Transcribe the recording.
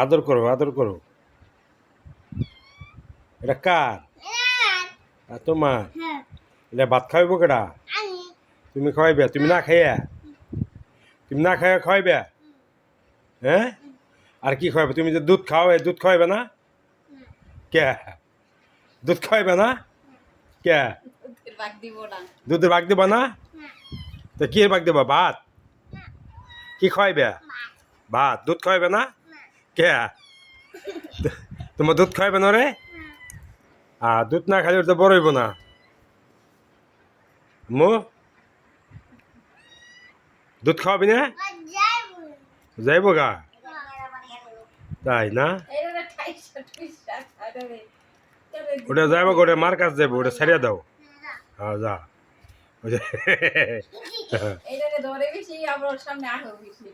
আদর করো আদর করো। এটা কার? তোমার। এটা ভাত খাওয়াইব কেডা? তুমি খাওয়াইবে? তুমি না খাইয়া? তুমি না খাইয়া খাওয়াইবে? হ্যাঁ, আর কি খাওয়াবে? তুমি যে দুধ খাও, এই দুধ খাওয়াইবে না? কে? দুধ খাওয়াইবে না? কে? দুধের ভাগ দিবা না? তো কি ভাগ দিবা? ভাত? কি খাওয়াইবে? ভাত। দুধ খাওয়াইবে না? কে? তোমার দুধ খাওয়াইবে না রে? দুধ না খাইলে তো বড় হইব না। মো দুধ খাওয়াবি না? যাইব গা? তাই না? ওটা যাইব, ওটা মার কাছে যাইব, ওটা ছাড়িয়ে দাও। হ্যাঁ যা। এইটা ধরে বেশি আমার সামনে আরো বেশি